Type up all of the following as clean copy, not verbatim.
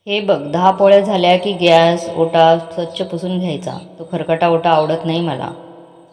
हे बघ 10 पोळ्या झाल्या की गॅस ओटा स्वच्छ पुसून घ्यायचा. तो खरकटा ओटा आवडत नाही मला.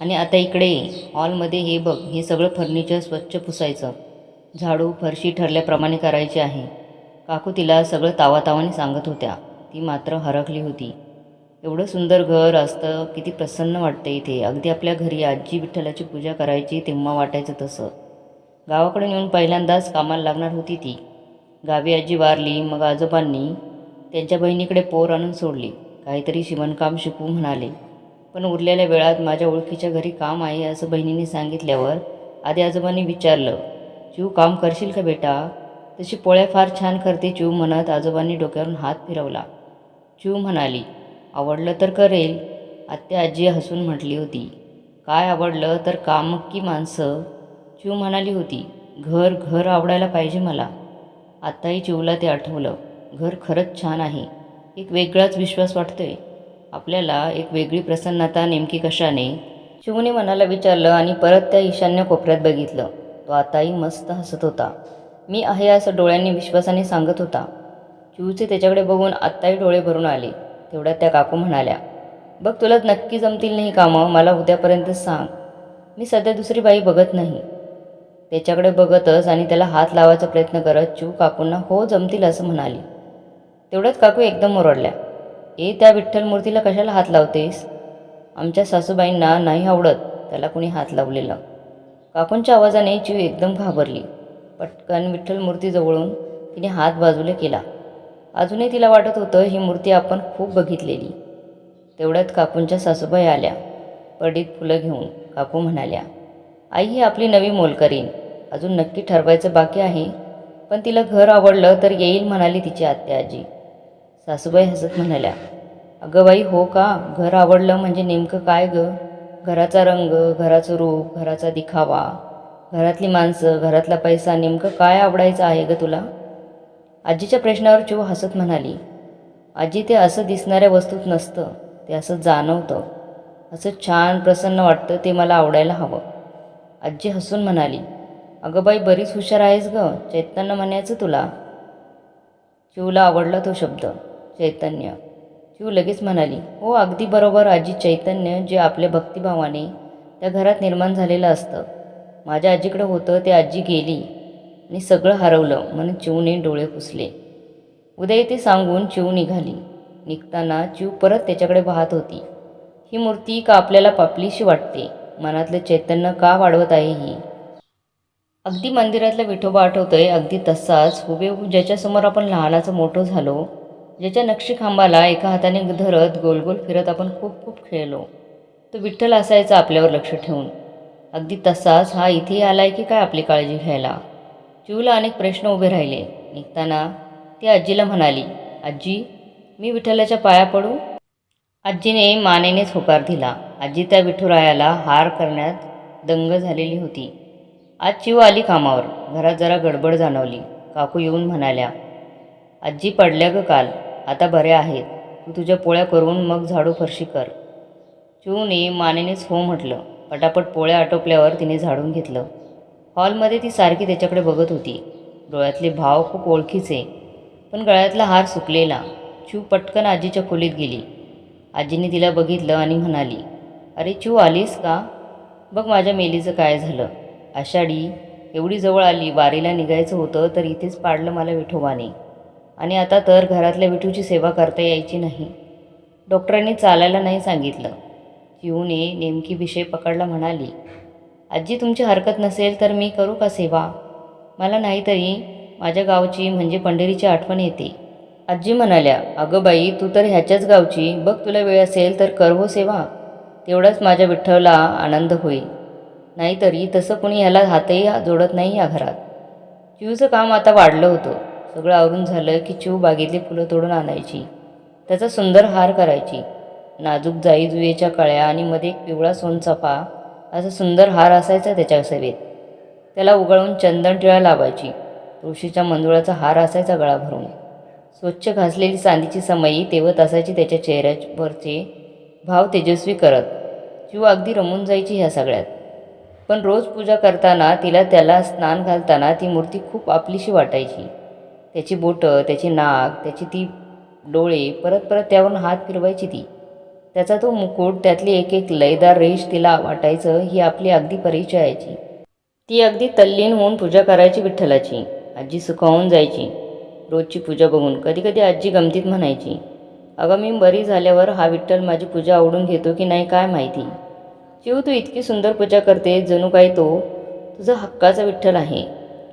आणि आता इकडे हॉलमध्ये हे बघ, हे सगळं फर्निचर स्वच्छ पुसायचं. झाडू फरशी ठरल्याप्रमाणे करायची आहे. काकू तिला सगळं तावातावाने सांगत होत्या. ती मात्र हरखली होती. एवढं सुंदर घर असतं, किती प्रसन्न वाटतं इथे. अगदी आपल्या घरी आजी विठ्ठलाची पूजा करायची तेव्हा वाटायचं तसं. गावाकडून येऊन पहिल्यांदाच कामाला लागणार होती ती. गावी आजी वारली, मग आजोबांनी त्यांच्या बहिणीकडे पोर आणून सोडली. काहीतरी शिवणकाम शिकू म्हणाले. पण उरलेल्या वेळात माझ्या ओळखीच्या घरी काम आहे असं बहिणीने सांगितल्यावर आधी आजोबांनी विचारलं, चिऊ काम करशील का बेटा? तशी पोळ्या फार छान करते चिऊ म्हणत आजोबांनी डोक्यावरून हात फिरवला. चिऊ म्हणाली, आवडलं तर करेल. आत्या आजी हसून म्हटली होती, काय आवडलं तर काम की माणसं? चिऊ म्हणाली होती, घर घर आवडायला पाहिजे मला. आत्ताही चिऊला ते आठवलं. घर खरंच छान आहे. एक वेगळाच विश्वास वाटतोय आपल्याला, एक वेगळी प्रसन्नता. नेमकी कशाने? चिवूने मनाला विचारलं आणि परत त्या ईशान्य कोपऱ्यात बघितलं. तो आताही मस्त हसत होता. मी आहे असं डोळ्यांनी विश्वासाने सांगत होता. चिवूचे त्याच्याकडे बघून आत्ताही डोळे भरून आले. तेवढ्यात त्या काकू म्हणाल्या, बघ तुला नक्की जमतील नाही कामं, मला उद्यापर्यंत सांग. मी सध्या दुसरी बाई बघत नाही. त्याच्याकडे बघतच आणि त्याला हात लावायचा प्रयत्न करत चिऊ काकूंना हो जमतील असं म्हणाली. तेवढ्यात काकू एकदम ओरडल्या, त्या विठ्ठल मूर्तीला कशाला हात लावतेस? आमच्या सासूबाईंना नाही आवडत त्याला कुणी हात लावलेलं. काकूंच्या आवाजाने चिऊ एकदम घाबरली. पटकन विठ्ठल मूर्तीजवळून तिने हात बाजूला केला. अजूनही तिला वाटत होतं ही मूर्ती आपण खूप बघितलेली. तेवढ्यात काकूंच्या सासूबाई आल्या. पडीत फुलं घेऊन. काकू म्हणाल्या, आई ही आपली नवी मोलकरीण. अजून नक्की ठरवायचं बाकी आहे, पण तिला घर आवडलं तर येईल म्हणाली तिची आत्या आजी. सासूबाई हसत म्हणाल्या, अगं बाई हो का? घर आवडलं म्हणजे नेमकं काय गं? घराचा रंग, घराचं रूप, घराचा दिखावा, घरातली माणसं, घरातला पैसा, नेमकं काय आवडायचं आहे गं तुला? आजीच्या प्रश्नावर चिऊ हसत म्हणाली, आजी ते असं दिसणाऱ्या वस्तूत नसतं, ते असं जाणवतं. असं छान प्रसन्न वाटतं, ते मला आवडायला हवं. आजी हसून म्हणाली, अगं बाई बरीच हुशार आहेस गं. चैतन्य म्हणायचं तुला. चिऊला आवडला तो शब्द, चैतन्य. चिऊ लगेच म्हणाली, हो अगदी बरोबर आजी, चैतन्य जे आपल्या भक्तिभावाने त्या घरात निर्माण झालेलं असतं. माझ्या आजीकडे होतं, ते आजी गेली आणि सगळं हरवलं म्हणून चिऊने डोळे पुसले. उद्या येते सांगून चिऊ निघाली. निघताना चिऊ परत त्याच्याकडे पाहत होती. ही मूर्ती का आपल्याला पापलीशी वाटते? मनातलं चैतन्य का वाढवत आहे ही? अगदी मंदिरातला विठोबा आठवतोय, अगदी तसाच हुबेहूब ज्याच्यासमोर आपण लहानाचं मोठं झालो, ज्याच्या नक्षीखांबाला एका हाताने धरत गोल गोल फिरत आपण खूप खूप खेळलो. तो विठ्ठल असायचा आपल्यावर लक्ष ठेवून. अगदी तसाच हा इथेही आलाय की काय आपली काळजी घ्यायला? चिऊला अनेक प्रश्न उभे राहिले. निघताना ती आजीला म्हणाली, आजी मी विठ्ठलाच्या पाया पडू? आजीने मानेनेच होकार दिला. आजी त्या विठुरायाला हार करण्यात दंग झालेली होती. आज चिऊ आली कामावर. घरात जरा गडबड जाणवली. काकू येऊन म्हणाल्या, आजी पडल्या ग काल, आता बऱ्या आहेत. तू तुझ्या पोळ्या करून मग झाडू फरशी कर. चिऊने मानेनेच हो म्हटलं. पटापट पोळ्या आटोपल्यावर तिने झाडून घेतलं. हॉलमध्ये ती सारखी त्याच्याकडे बघत होती. डोळ्यातले भाव खूप ओळखीचे, पण गळ्यातला हार सुकलेला. चिऊ पटकन आजीच्या खोलीत गेली. आजीने तिला बघितलं आणि म्हणाली, अरे चिऊ आलीस का? बघ माझ्या मेलीचं काय झालं. आषाढी एवढी जवळ आली, वारीला निघायचं होतं तर इथेच पाडलं मला विठोबाने. आणि आता तर घरातल्या विठूची सेवा करता यायची नाही. डॉक्टरांनी चालायला नाही सांगितलं. चिऊने नेमकी विषय पकडला. म्हणाली, आजी तुमची हरकत नसेल तर मी करू का सेवा? मला नाहीतरी माझ्या गावची म्हणजे पंढरीची आठवण येते. आजी म्हणाल्या, अगं बाई तू तर ह्याच्याच गावची, बघ तुला वेळ असेल तर कर हो सेवा. तेवढाच माझ्या विठ्ठला आनंद होईल. नाहीतरी तसं कुणी ह्याला हातही जोडत नाही या घरात. चिऊचं काम आता वाढलं होतं. सगळं आवरून झालं की चिऊ बागेतली फुलं तोडून आणायची. त्याचा सुंदर हार करायची. नाजूक जाई जुईच्या कळ्या आणि मध्ये एक पिवळा सोनचाफा असा सुंदर हार असायचा त्याच्या सेवेत. त्याला उघळून चंदन टिळा लावायची. तुळशीच्या मंजुळाचा हार असायचा गळा भरून. स्वच्छ घासलेली चांदीची समई तेवत असायची त्याच्या चेहऱ्यावरचे भाव तेजस्वी करत. चिऊ अगदी रमून जायची ह्या सगळ्यात. पण रोज पूजा करताना त्याला स्नान घालताना ती मूर्ती खूप आपलीशी वाटायची. त्याची बोटं, त्याची नाक, त्याची ती डोळे परत परत त्यावरून हात फिरवायची ती. त्याचा तो मुकुट, त्यातली एक एक लयदार रेष तिला वाटायचं ही आपली अगदी परिचयाची. ती अगदी तल्लीन होऊन पूजा करायची विठ्ठलाची. आजी सुखावून जायची रोजची पूजा बघून. कधी कधी आजी गमतीत म्हणायची, अगं मी बरी झाल्यावर हा विठ्ठल माझी पूजा आवडून घेतो की नाही काय माहिती. चिऊ तू इतकी सुंदर पूजा करते, जणू काही तो तुझा हक्काचा विठ्ठल आहे.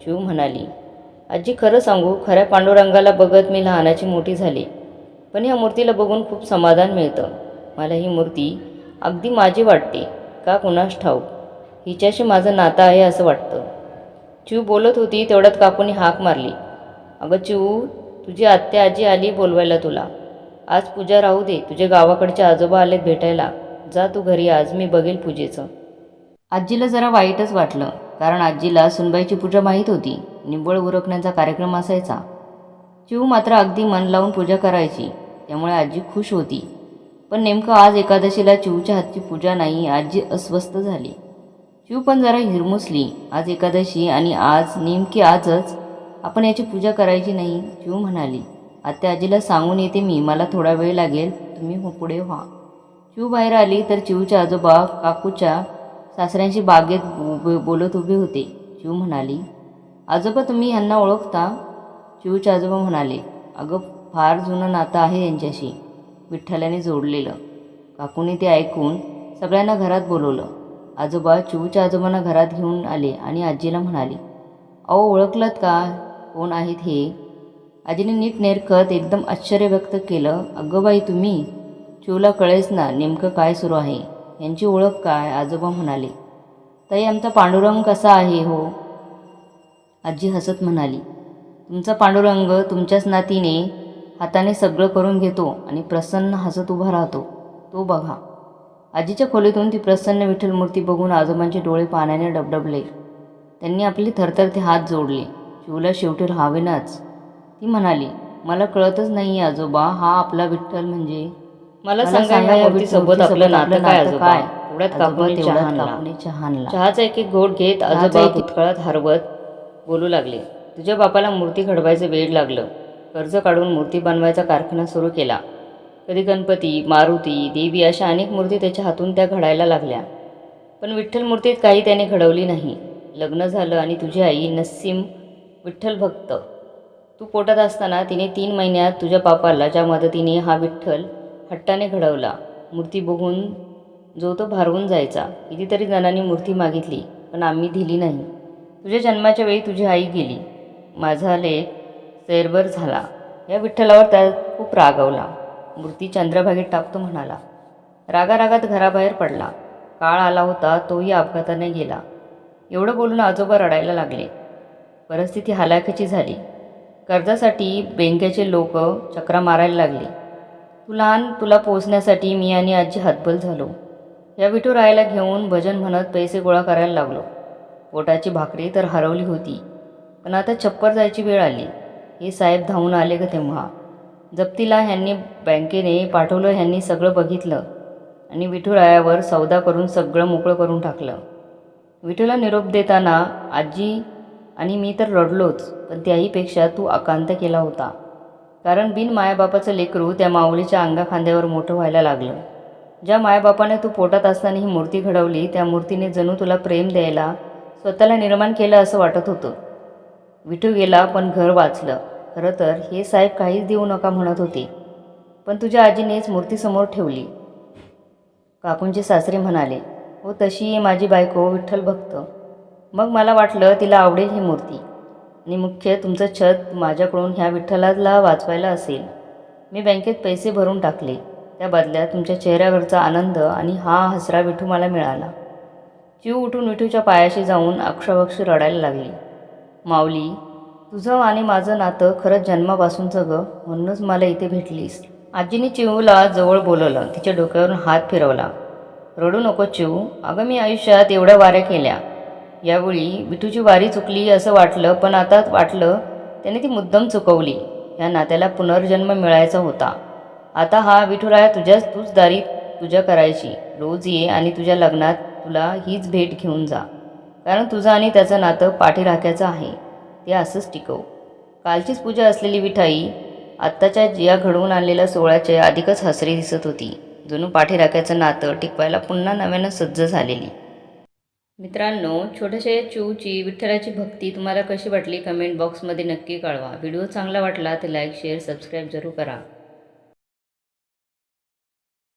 चिऊ म्हणाली, आजी खरं सांगू, खऱ्या पांडुरंगाला बघत मी लहानाची मोठी झाली. पण ह्या मूर्तीला बघून खूप समाधान मिळतं. मला ही मूर्ती अगदी माझी वाटते का कुणास ठाऊक. हिच्याशी माझं नातं आहे असं वाटतं. चिऊ बोलत होती तेवढ्यात काकूनी हाक मारली, अगं चिऊ तुझी आत्या आजी आली बोलवायला तुला. आज पूजा राहू दे, तुझे गावाकडचे आजोबा आलेत भेटायला. जा तू घरी, आज मी बघेल पूजेचं. आजीला जरा वाईटच वाटलं, कारण आजीला सुनबाईची पूजा माहीत होती. निव्वळ उरकण्याचा कार्यक्रम असायचा. चिऊ मात्र अगदी मन लावून पूजा करायची, त्यामुळे आजी खुश होती. पण नेमकं आज एकादशीला चिऊच्या हातची पूजा नाही. आजी अस्वस्थ झाली. चिऊ पण जरा हिरमुसली. आज एकादशी आणि आज नेमकी आजच आपण याची पूजा करायची नाही. चिऊ म्हणाली, आत्या आजीला सांगून येते मी, मला थोडा वेळ लागेल, तुम्ही पुढे व्हा. चिऊ बाहेर आली तर चिऊचे आजोबा काकूच्या सासऱ्यांशी बागेत बोलत उभे होते. चिऊ म्हणाली, आजोबा तुम्ही ह्यांना ओळखता? चिऊचे आजोबा म्हणाले, अगं फार जुनं नातं आहे यांच्याशी, विठ्ठलाने जोडलेलं. काकूने ते ऐकून सगळ्यांना घरात बोलवलं. आजोबा चिऊच्या आजोबांना घरात घेऊन आले आणि आजीला म्हणाले, अहो ओळखलत का कोण आहेत हे? आजीने नीट नेरखत एकदम आश्चर्य व्यक्त केलं. अगं बाई तुम्ही? चिऊला कळेच ना नेमकं काय सुरू आहे. यांची ओळख काय? आजोबा म्हणाले, ताई आमचा पांडुरंग कसा आहे हो? आजी हसत म्हणाली, तुमचा पांडुरंग तुमच्याच नातीने हाताने सगळं करून घेतो आणि प्रसन्न हसत उभा राहतो, तो बघा. आजीच्या खोलीतून ती प्रसन्न विठ्ठल मूर्ती बघून आजोबांचे डोळे पाण्याने डबडबले. त्यांनी आपले थरथरते हात जोडले. चिऊला शेवटी राहावेनाच. ती म्हणाली, मला कळतच नाही आजोबा, हा आपला विठ्ठल म्हणजे? मला सांगा या मूर्तीसोबत आपलं नातं काय आजोबा? एवढ्यात काकूने चहा आणला. चहाचा एक एक घोट घेत आजोबा भूतकाळात हरवत बोलू लागले, तुझ्या बापाला मूर्ती घडवायचं वेळ लागलं. कर्ज काढून मूर्ती बनवायचा कारखाना सुरू केला. कधी गणपती, मारुती, देवी अशा अनेक मूर्ती त्याच्या हातून त्या घडायला लागल्या. पण विठ्ठल मूर्तीत काही त्याने घडवली नाही. लग्न झालं आणि तुझी आई नस्सीम विठ्ठल भक्त, तू पोटात असताना तिने 3 महिन्यात तुझ्या बापाला ज्या मदतीने हा विठ्ठल हट्टाने घडवला. मूर्ती बघून जो तो भारवून जायचा. कितीतरी जणांनी मूर्ती मागितली पण आम्ही दिली नाही. तुझ्या जन्माच्या वेळी तुझी आई गेली. माझा लेक सैरभर झाला. या विठ्ठलावर त्या खूप रागावला. मूर्ती चंद्रभागेत टाकतो म्हणाला. रागारागात घराबाहेर पडला. काळ आला होता, तोही अपघाताने गेला. एवढं बोलून आजोबा रडायला लागले. परिस्थिती हलाखीची झाली. कर्जासाठी बँकेचे लोक चक्रा मारायला लागले. तुला पोचण्यासाठी मी आणि आजी हातबल झालो. या विठुरायाला घेऊन भजन म्हणत पैसे गोळा करायला लागलो. पोटाची भाकरी तर हरवली होती, पण आता छप्पर जायची वेळ आली. हे साहेब धावून आले ग तेव्हा. जप्तीला ह्यांनी बँकेने पाठवलं. ह्यांनी सगळं बघितलं आणि विठुरायावर सौदा करून सगळं मोकळं करून टाकलं. विठूला निरोप देताना आजी आणि मी तर रडलोच, पण त्याहीपेक्षा तू आकांत केला होता. कारण बिन मायाबापाचं लेकरू त्या माऊलीच्या अंगाखांद्यावर मोठं व्हायला लागलं. ज्या मायाबापाने तू पोटात असताना ही मूर्ती घडवली, त्या मूर्तीने जणू तुला प्रेम द्यायला स्वतःला निर्माण केलं असं वाटत होतं. विठू गेला पण घर वाचलं. खरं तर हे साहेब काहीच देऊ नका म्हणत होते, पण तुझ्या आजीनेच मूर्ती समोर ठेवली. काकूंचे सासरे म्हणाले, हो तशी आहे माझी बायको विठ्ठल भक्त. मग मला वाटलं तिला आवडेल ही मूर्ती, आणि मुख्य तुमचं छत माझ्याकडून ह्या विठ्ठलाला वाचवायला असेल. मी बँकेत पैसे भरून टाकले. त्या बदल्यात तुमच्या चेहऱ्यावरचा आनंद आणि हा हसरा विठू मला मिळाला. चिऊ उठून विठूच्या पायाशी जाऊन अक्षरशः रडायला लागली. माऊली, तुझं आणि माझं नातं खरंच जन्मापासूनचं ग, म्हणूनच मला इथे भेटलीस. आजीने चिऊला जवळ बोलवलं. तिच्या डोक्यावरून हात फिरवला. रडू नको चिऊ, अगं मी आयुष्यात एवढ्या वाऱ्या केल्या. यावेळी विठूची वारी चुकली असं वाटलं, पण आता वाटलं त्याने ती मुद्दाम चुकवली. ह्या नात्याला पुनर्जन्म मिळायचा होता. आता हा विठुराया तूच दारी पूजा करायची. रोज ये आणि तुझ्या लग्नात तुला हीच भेट घेऊन जा. कारण तुझं आणि त्याचं नातं पाठी राखायचं आहे. ते असंच टिकव. कालचीच पूजा असलेली विठाई आत्ताच्या या घडवून आणलेल्या सोहळ्याच्या अधिकच हसरी दिसत होती. जणू पाठीराख्याचं नातं टिकवायला पुन्हा नव्यानं सज्ज झालेली. मित्रांनो, छोट्याशा चिऊची विठ्ठलाची भक्ती तुम्हाला कशी वाटली कमेंट बॉक्समध्ये नक्की कळवा. व्हिडिओ चांगला वाटला तर लाईक शेअर सबस्क्राईब जरूर करा.